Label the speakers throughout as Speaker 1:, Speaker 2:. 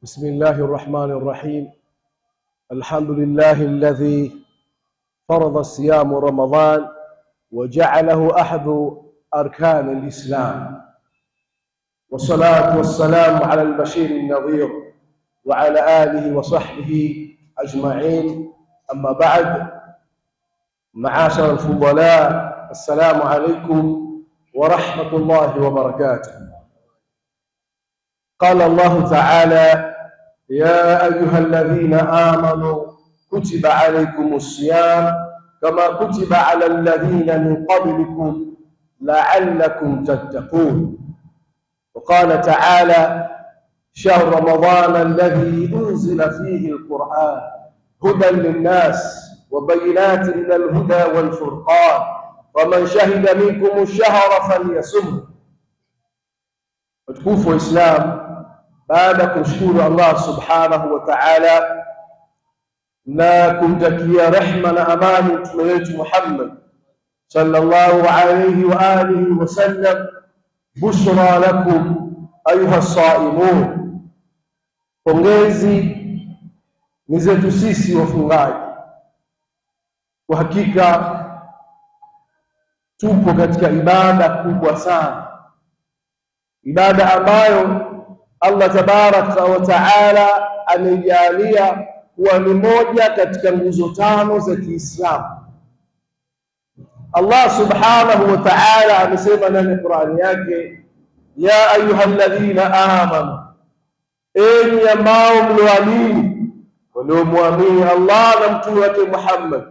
Speaker 1: بسم الله الرحمن الرحيم. الحمد لله الذي فرض صيام رمضان وجعله أحد أركان الإسلام، والصلاة والسلام على البشير النظير وعلى آله وصحبه أجمعين. أما بعد، معاشر الفضلاء، السلام عليكم ورحمة الله وبركاته. قال الله تعالى: يا أيها الذين آمنوا كتب عليكم الصيام كما كتب على الذين من قبلكم لعلكم تتقون. وقال تعالى: شهر رمضان الذي أنزل فيه القرآن هدى للناس وبينات من الهدى والفرقان فمن شهد منكم الشهر فليصمه. Watukufu wa Islam, baada ya kumshukuru Allah subhanahu wa ta'ala na kumtakia rehma na amani mtume wetu Muhammad sallallahu alayhi wa alihi wa sallam, bushra lakum ayuha saimun, pongezi ni zetu sisi wafungaji. Kwa hakika tupo katika ibada kubwa sana, ibada ambayo Allah tabaraka wa taala ameijalia kuwa ni moja katika nguzo tano za Kiislamu. Allah subhanahu wa ta'ala amesema ndani Qur'ani yake: ya ayyuhalladhina amanu, enyi ambao mlioamini, waliomwamini Allah na mtume wake Muhammad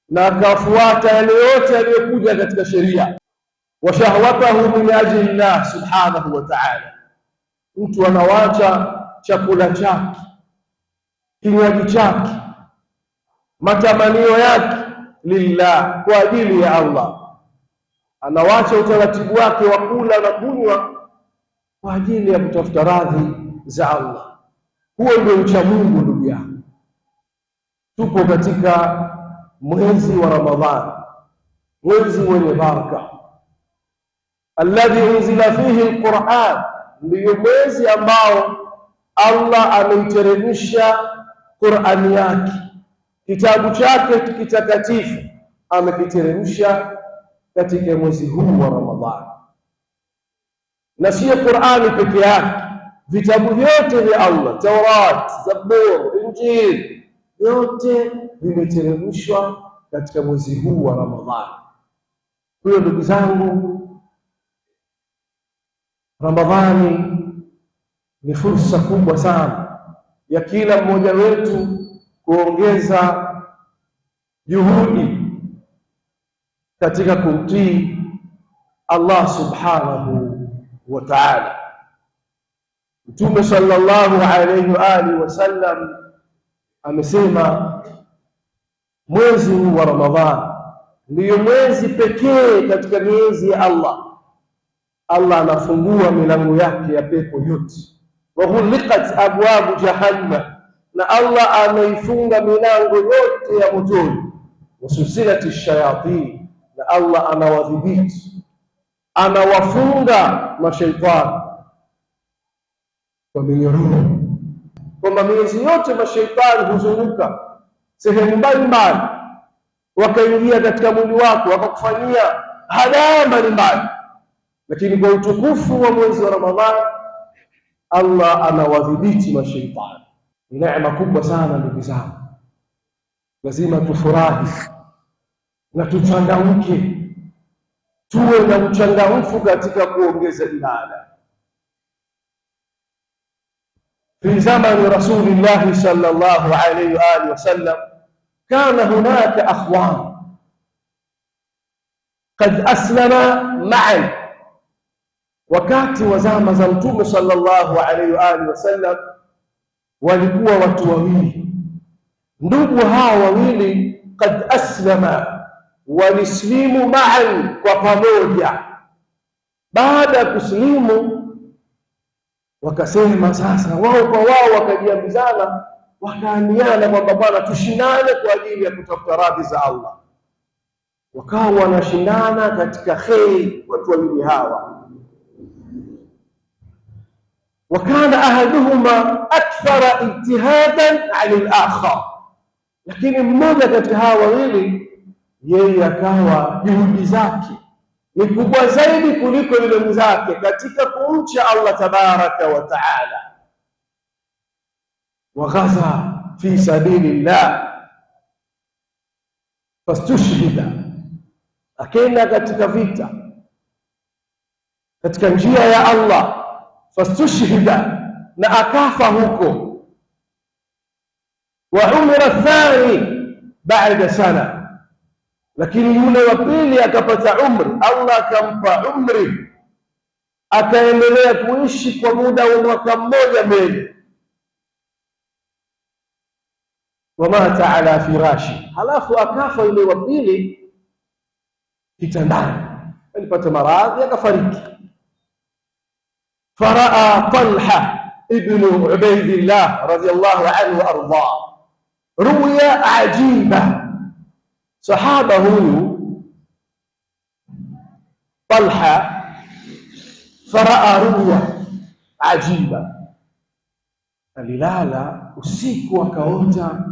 Speaker 1: na akafuata yale yote yaliyokuja katika sheria, wa shahwatahu min ajli Allah subhanahu wa ta'ala, mtu anawacha chakula chake, kinywaji chake, matamanio yake lillah, kwa ajili ya Allah, anawacha utaratibu wake wa kula na kunywa kwa ajili ya kutafuta radhi za Allah. Huo ndio ucha Mungu. Ndugu yangu, tupo katika mwezi wa Ramadhani, mwezi wenye baraka, alladhi unzila fihi alquran, ndio mwezi ambao Allah ameiteremsha Qur'ani yake, kitabu chake kitakatifu amekiteremsha katika mwezi huu wa Ramadhani. Na sio Qur'ani peke yake, vitabu vyote vya Allah, Taurat, Zabur, Injil, yote vimeteremshwa katika mwezi huu wa Ramadhani. Kwa hiyo ndugu zangu, Ramadhani ni fursa kubwa sana ya kila mmoja wetu kuongeza juhudi katika kumtii Allah subhanahu wa ta'ala. Mtume sallallahu alayhi wa alihi wasallam amesema mwezi wa Ramadhani ndiyo mwezi pekee katika miezi ya Allah anafungua milango yake ya pepo yote, wa ghuliqat abwabu jahannam, na Allah ameifunga milango yote ya motoni, wasusilati shayatin, na Allah anawadhibiti, anawafunga mashaitani kwa minyororo, kwamba miezi yote mashaitani huzunguka sehemu mbalimbali, wakaingia katika mwili wako, wakakufanyia hadaa mbalimbali. Lakini kwa utukufu wa mwezi wa Ramadhani Allah anawadhibiti mashaitani. Ni neema kubwa sana ndugu zangu, lazima tufurahi na tuchangamke, tuwe na uchangamfu katika kuongeza ibada. Fi zamani Rasulillahi sallallahu alayhi wa alihi wasallam kana hunaka akhwan qad aslama ma'an, wakati wa zama za Mtume sallallahu alayhi wa alihi wasallam walikuwa watu wawili, ndugu hawa wawili, qad aslama, walislimu ma'an, kwa pamoja. Baada ya kuslimu wakasema sasa wao kwa wao, wakajiambizana, wakaaniana kwamba bwana, tushindane kwa ajili ya kutafuta radhi za Allah. Wakawa wanashindana katika kheri watu wawili hawa. wa kana ahaduhuma akthara ijtihadan ala al-akhar, lakini mmoja katika hawa wawili yeye akawa juhudi zake ni kubwa zaidi kuliko yule mwenzake katika kumcha Allah tabaraka wa taala. Wa ghaza fi sabilillah fastushhida, akenda katika vita katika njia ya Allah, fastushhida, na akafa huko. Wa umira thani baada sana, lakini yule wa pili akapata umri, Allah akampa umri, akaendelea kuishi kwa muda wa mwaka mmoja mbele. Wamata ala firashi, halafu akafa yule wa pili kitandani, alipata maradhi akafariki. Faraa Talha ibn Ubaidillah radiyallahu anhu wa arda ruya ajiba, sahaba huyu Talha faraa ruya ajiba, alilala usiku akaota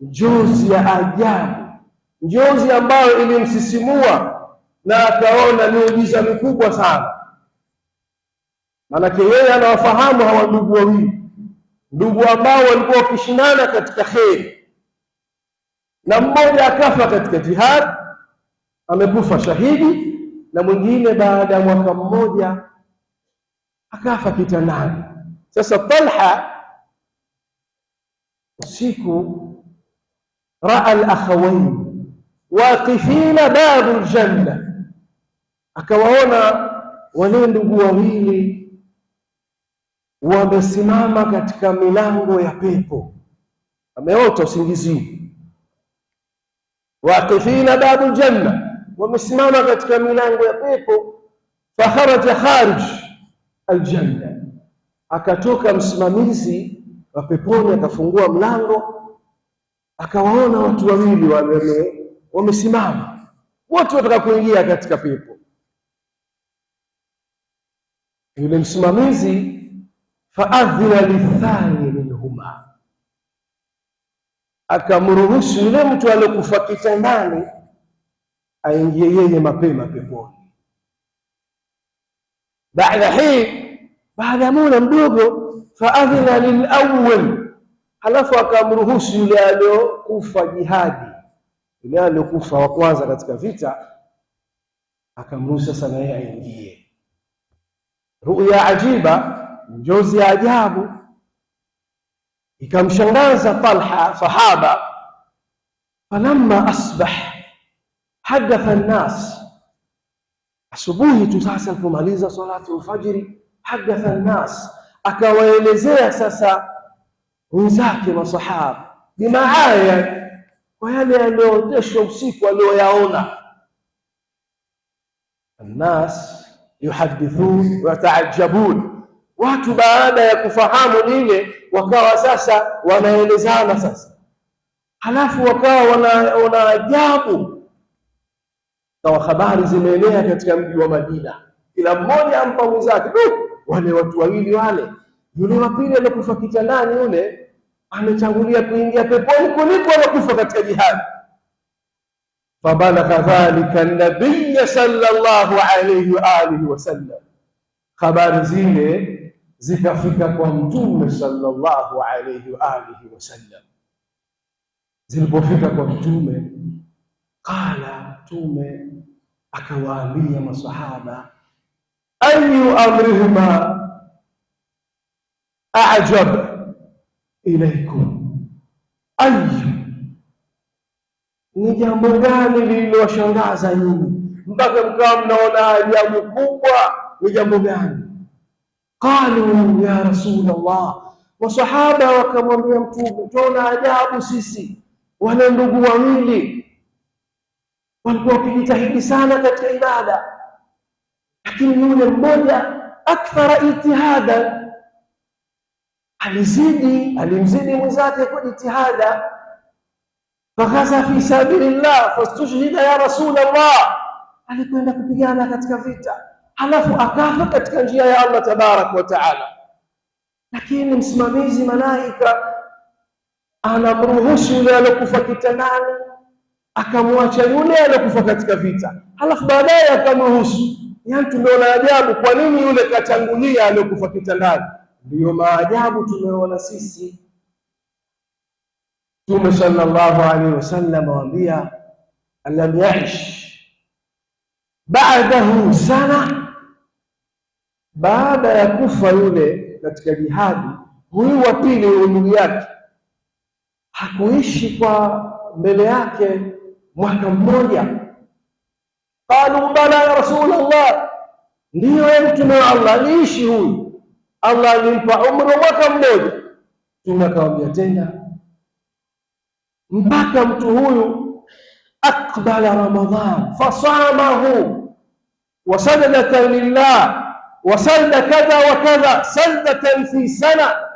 Speaker 1: njozi ya ajabu, njozi ambayo ilimsisimua na akaona miujiza mikubwa sana. Maanake yeye anawafahamu hawa ndugu wawili, ndugu ambao walikuwa wakishindana katika kheri, na mmoja akafa katika jihad, amekufa shahidi, na mwingine baada ya mwaka mmoja akafa kitandani. Sasa Talha usiku raa al-akhawain waqifina babu al-janna, akawaona wale ndugu wawili wamesimama katika milango ya pepo. Ameota usingizini, waqifina babu al-janna, wamesimama katika milango ya pepo. Fakharaja kharij al-janna, akatoka msimamizi wa peponi akafungua mlango, akawaona watu wawili wale wamesimama, wote wataka kuingia katika pepo. Yule msimamizi faadhina lithani minhuma, akamruhusu yule mtu aliyokufa kitandani aingie yeye mapema peponi. baada ya muda mdogo, faadhina lilawwal, halafu akamruhusu yule aliyokufa jihadi, yule aliyokufa wa kwanza katika vita, akamruhusu sasa na yeye aingie. Ruya ajiba, njozi ya ajabu, ikamshangaza Talha sahaba. Falamma asbah hadatha an-nas, asubuhi tu sasa kumaliza salatu al-fajri, hadatha an-nas, akawaelezea sasa wenzake masahaba bimaaya, kwa yale aliyooteshwa usiku aliyoyaona. An-nas yuhadithun wa yataajabun, watu baada ya kufahamu lile wakawa sasa wanaelezana sasa, halafu wakawa wanaajabu. Kwa habari zimeenea katika mji wa Madina, kila mmoja ampa mwenzake, wale watu wawili wale, yule wa pili alikufa kitandani, yule ametangulia kuingia peponi kuliko alikufa katika jihad. Fabalagha dhalika an-nabiy sallallahu alayhi wa alihi wasallam, habari zile zikafika kwa Mtume sallallahu alayhi wa alihi wasallam. Zilipofika kwa Mtume, qala, Mtume akawaambia masahaba, ayu amrihima a'jab ilaykum, ayu, ni jambo gani lililowashangaza nyinyi mpaka mkawa mnaona ajabu kubwa? Ni jambo gani? Qalu ya Rasulullah, wasahaba wakamwambia Mtume, tuona ajabu sisi, wale ndugu wawili walikuwa wakijitahidi sana katika ibada, lakini yule mmoja akthara ijtihada, alimzidi mwenzake kwa ijtihada. Faghaza fi sabilillah fastushhida ya Rasulullah, alikwenda kupigana katika vita halafu akafa katika njia ya Allah tabarak wa taala. lakini msimamizi malaika anamruhusu yule aliyokufa kitandani akamwacha yule aliyokufa katika vita, halafu baadaye akamruhusu. Yani tumeona ajabu, kwa nini yule katangulia aliyokufa kitandani? Ndiyo maajabu tumeona sisi. Mtume sallallahu alaihi wasallam awaambia, alam yaish ba'dahu sana, baada ya kufa yule katika jihadi, huyu wa pili ndugu yake hakuishi kwa mbele yake mwaka mmoja. Qalu bala ya Rasulullah, ndiyo ya Mtume wa Allah, aliishi huyu, Allah alimpa umri wa mwaka mmoja. Mtume akamwambia tena, mpaka mtu huyu aqbala Ramadhan fasamahu wa sajadatan lillah wa sajada kadha wa kadha sajdatan fi sana.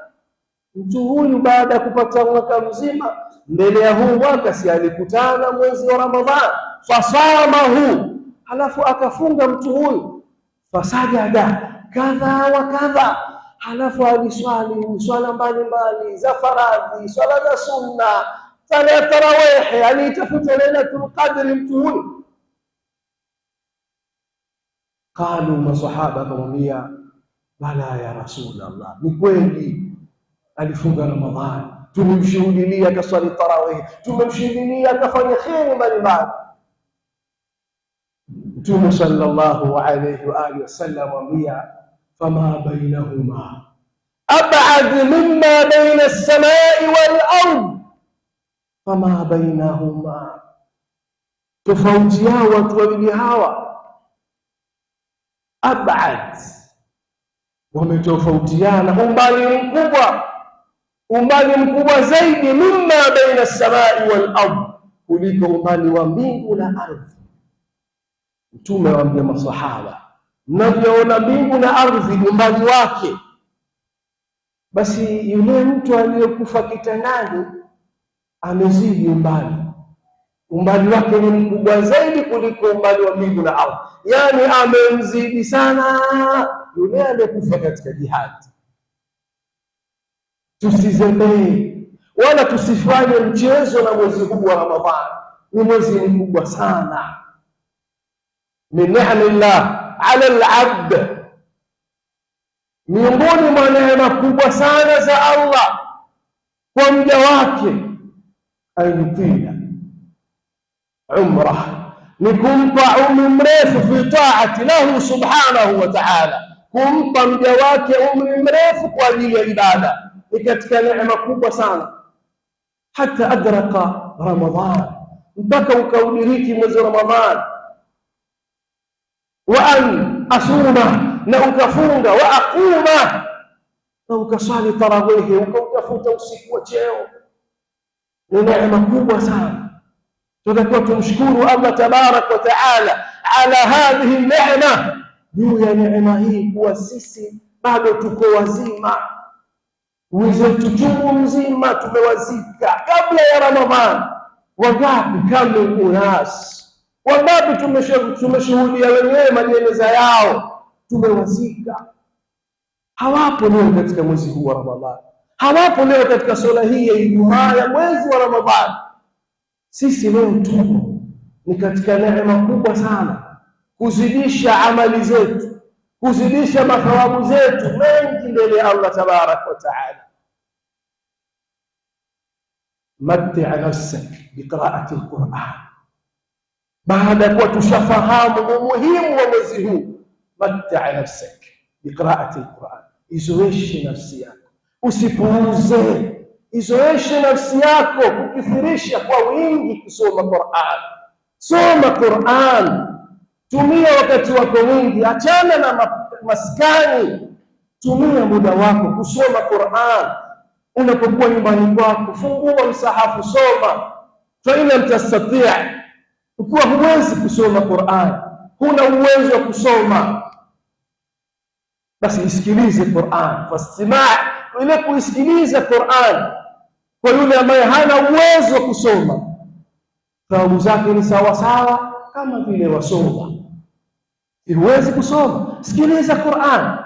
Speaker 1: Mtu huyu baada ya kupata mwaka mzima, mbele ya huu mwaka si alikutana mwezi wa Ramadhan, fasamahu, halafu akafunga mtu huyu, fasajada kadha wa kadha, halafu aliswali swala mbalimbali za faradhi, swala za sunna, sala ya tarawih, alitafuta lailatul qadri mtu huyu. Qalu, masahaba akamwambia, bala ya Rasulullah, ni kweli alifunga Ramadhani, tumemshuhudia akaswali tarawih, tumemshuhudia akafanya kheri mbalimbali. Mtume sallallahu alayhi wa alihi wasallam amwambia, fama bainahuma ab'ad mimma baina as-samai wal ard, fama bainahuma, tofauti yao watu wawili hawa ab'ad, wametofautiana umbali mkubwa zaidi, mimma baina as-samai wal ard, kuliko umbali wa mbingu na ardhi. Mtume awaambia masahaba, mnavyoona mbingu na ardhi umbali wake, basi yule mtu aliyekufa kitandani amezidi umbali wake ni mkubwa zaidi kuliko umbali wa mbingu na ardhi, yani amemzidi sana yule aliyekufa katika jihadi. Tusizembee wala tusifanye mchezo na mwezi huu wa Ramadhani. Ni mwezi mkubwa sana, min ni'amillah ala al-abd, miongoni mwa neema kubwa sana za Allah kwa mja wake, ayutia umrah, ni kumpa umri mrefu fi taati lahu subhanahu wa ta'ala, kumpa mja wake umri mrefu kwa ajili ya ibada, ni katika neema kubwa sana. Hata adraka Ramadhan, mpaka ukaudiriki mwezi wa Ramadhan. Wa an asuma, na ukafunga, wa aquma, na ukasali tarawihi, ukautafuta usiku wa cheo. Ni neema kubwa sana. Tunatakiwa tumshukuru Allah tabarak wa taala ala hadhihi neema, juu ya neema hii kuwa sisi bado tuko wazima. Wenzetu chungu mzima tumewazika kabla ya Ramadhani. Wangapi kama unas, wangapi tumeshuhudia wenyewe majeneza yao, tumewazika. Hawapo leo katika mwezi huu wa Ramadhani, hawapo leo katika swala hii ya Ijumaa ya mwezi wa Ramadhani. Sisi leo tupo, ni katika neema kubwa sana, kuzidisha amali zetu, kuzidisha mathawabu zetu mengi mbele ya Allah tabarak wa taala. Matti'a nafsak biqira'ati al-Qur'an, baada ya kuwa tushafahamu umuhimu wa mwezi huu, matti'a nafsak biqira'ati al-Qur'an, izoeshe nafsi yako, usipuuze. Izoeshe nafsi yako kukithirisha kwa wingi kusoma Qur'an. Soma Qur'an, tumia wakati wako mwingi, achana na maskani, tumia muda wako kusoma Qur'an. Unapokuwa nyumbani kwako, fungua msahafu, soma. Fa in lam tastati', ukiwa huwezi kusoma Qur'an, huna uwezo wa kusoma, basi isikilize Qur'an. Fastima' ile kuisikiliza Qur'an kwa yule ambaye hana uwezo wa kusoma, thawabu zake ni sawa sawa kama vile wasoma. Huwezi kusoma, sikiliza Qur'an.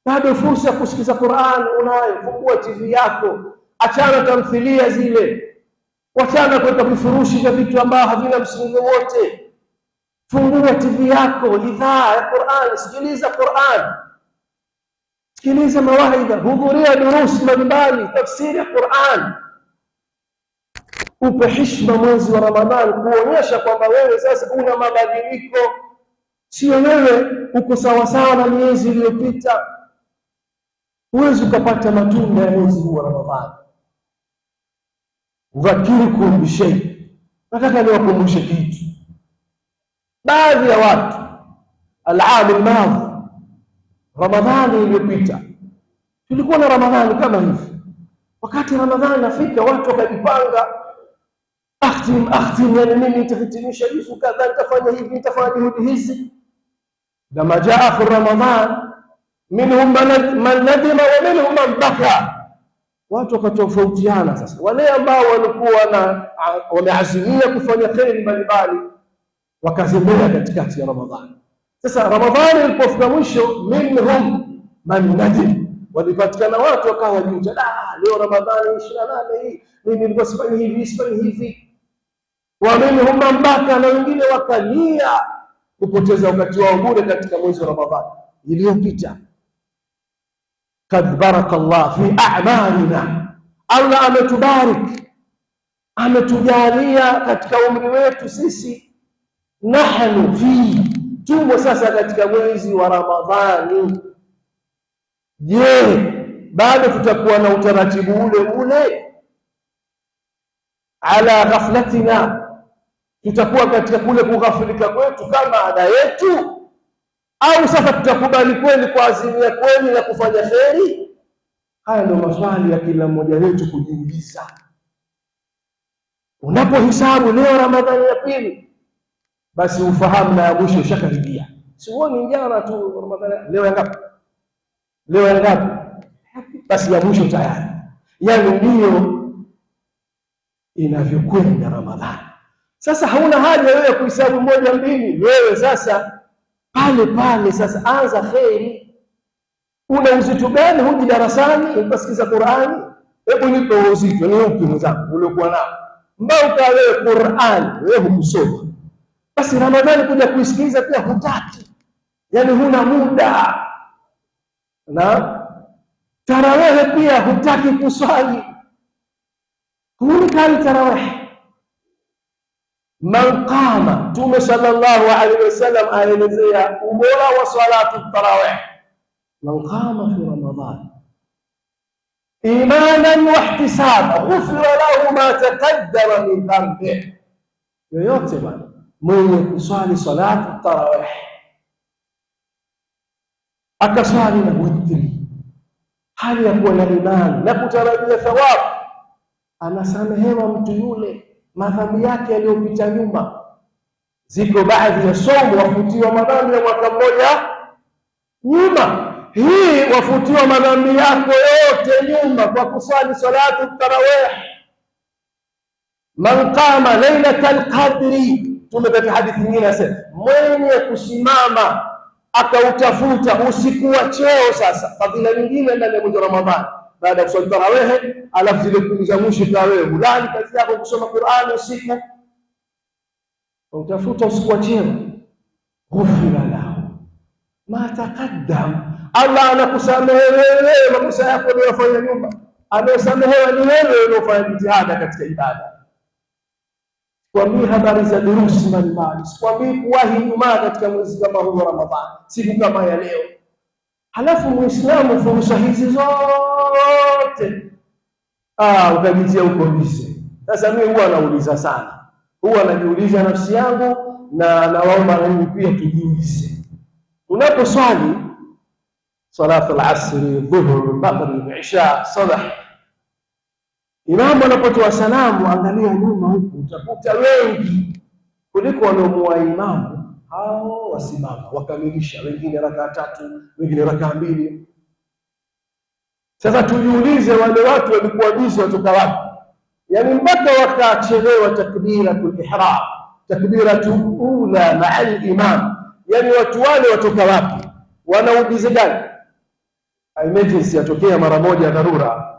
Speaker 1: bado fursa ya kusikiza Qur'an unayo. Fungua TV yako, achana tamthilia zile, wachana kuweka vifurushi vya vitu ambavyo havina msingi wote. Fungua TV yako, idhaa ya Qur'an, sikiliza Qur'an, sikiliza mawaidha, hudhuria durusi mbalimbali, tafsiri ya Qur'an. Upe heshima mwezi wa Ramadhani, kuonyesha kwamba wewe sasa una mabadiliko, sio wewe uko sawa sawa na miezi iliyopita. Huwezi ukapata matunda ya mwezi huu wa Ramadhani. Udhakirukum bishay, nataka niwakumbushe kitu. Baadhi ya watu al-aam al-madhi, Ramadhani iliyopita tulikuwa na Ramadhani kama hivi. Wakati Ramadhani nafika, watu wakajipanga, akhtim, yani mimi nitahitimisha hizo kadha, nitafanya hivi, nitafanya juhudi hizi. Lama jaa akhir Ramadhan, minhum man nadima wa minhum man baka. Watu wakatofautiana. Sasa wale ambao walikuwa wameazimia kufanya kheri mbalimbali wakazembea katikati ya Ramadhani. Sasa Ramadhani ilipofika mwisho, minhum man nadim, walipatikana watu wakawa juta, leo Ramadhani 28 hii mimi nilikuwa sifanyi hivi. Wa minhum man baka, na wengine wakalia kupoteza wakati wao bure katika mwezi wa Ramadhani iliyopita. Kad barakallah fi a'malina, Allah ametubarik, ametujalia katika umri wetu sisi. Nahnu fi, tumo sasa katika mwezi wa Ramadhani. Je, bado tutakuwa na utaratibu ule ala ghaflatina? Tutakuwa katika kule kughafilika kwetu kama ada yetu, au sasa tutakubali kweli kwa azimia kweli na kufanya kheri? Haya ndio maswali ya kila mmoja wetu kujiuliza. Unapohisabu leo Ramadhani ya pili, basi ufahamu na ya mwisho ushakaribia. Sioni jana tu Ramadhani, leo ngapi? Leo ngapi? Basi ya mwisho tayari. Yani ndio inavyokwenda Ramadhani. Sasa hauna haja wewe kuhesabu 1 2, wewe sasa pale sasa anza kheri. Una uzito gani? Huji darasani ukasikiza Qur'ani? Hebu nipe uzito, ni upi mzangu uliokuwa nao mbao wewe Qur'ani wewe hukusoma? Basi Ramadhani kuja kuisikiliza pia hutaki, yani huna muda. Na tarawih pia hutaki kuswali, hunikali tarawih. Man qama, Mtume sallallahu alaihi wasallam aelezea ubora wa salatu tarawih. Man qama fi Ramadhan imanan wa ihtisaban ghufira lahu ma taqaddama min dhanbihi. Yoyote bwana mwenye kuswali salatu tarawih akaswali na witri, hali ya kuwa na imani na kutarajia thawabu, anasamehewa mtu yule madhambi yake yaliyopita nyuma. Ziko baadhi ya somo wafutiwa madhambi ya mwaka mmoja nyuma. Hii wafutiwa madhambi yako yote nyuma kwa kusali salatu tarawih. Man qama lailatal qadri, tumepata hadithi nyingine nasema, mwenye kusimama akautafuta usiku wa cheo. Sasa fadhila nyingine ndani ya mwezi wa Ramadhani, baada ya kusali tarawih, alafu zile kumi za mwisho tarawih, hulali kazi yako kusoma Qur'ani usiku, utafuta usiku wa cheo, ghufira lahu ma taqaddam. Allah anakusamehe wewe makosa yako uliyofanya nyuma, anasamehewa ni wewe uliofanya jitihada katika ibada. Sikwambii habari za durusi mbalimbali, sikwambii kuwahi Ijumaa katika mwezi kama huu wa Ramadhani, siku kama ya leo. Halafu Muislamu fursa hizi zote ukajitia uko bize. Sasa mimi huwa nauliza sana, huwa najiuliza nafsi yangu na nawaomba na mimi pia tujiulize. Unaposwali salatu al-asri, dhuhur, maghrib, isha, subh, imamu anapotoa salamu, angalia nyuma huku, utakuta wengi kuliko wanaomuwa imamu hao wasimama wakamilisha, wengine raka 3, wengine raka 2. Sasa tujiulize, wale watu walikuwa bizi watoka wapi? Yani mpaka wakachelewa takbiratul ihram, takbiratul ula ma'a al-imam. Yani watu wale watoka wapi? Wana ubizi gani? emergency yatokea mara moja, dharura,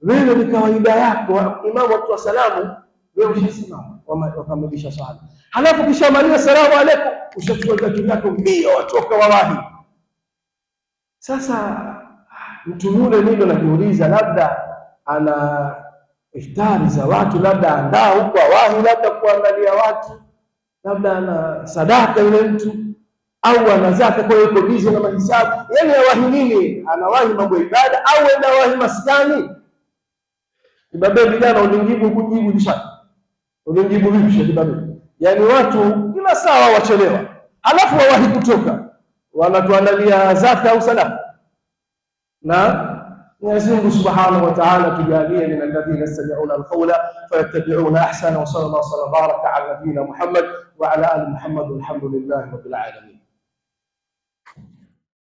Speaker 1: wewe ni kawaida yako imamu atoa salamu, wewe ushasimama wakamilisha swala, halafu kishamaliza salamu alaykum, ushachukua viatu vyako mbio watoka wawahi. Sasa mtu yule ndio najiuliza, labda ana iftari za watu, labda andaa huko awahi, labda kuangalia watu, labda ana sadaka yule mtu, au ana zaka, kwa hiyo bizi na mahisabu. Yani awahi nini? Anawahi mambo ya ibada au enda wahi maskani? Kibabe vijana ulingibu kujibu dishani. Ulingibu vipi kibabe? Yani watu kila saa wachelewa, alafu wawahi kutoka, wanatuandalia zaka au sadaka. Na Mwenyezi Mungu Subhanahu wa Ta'ala tujalie min alladhina yastami'una alqawla fayattabi'una ahsana, wa sallallahu wa baraka ala nabiyyina Muhammad wa ala ali Muhammad, walhamdulillahi rabbil alamin.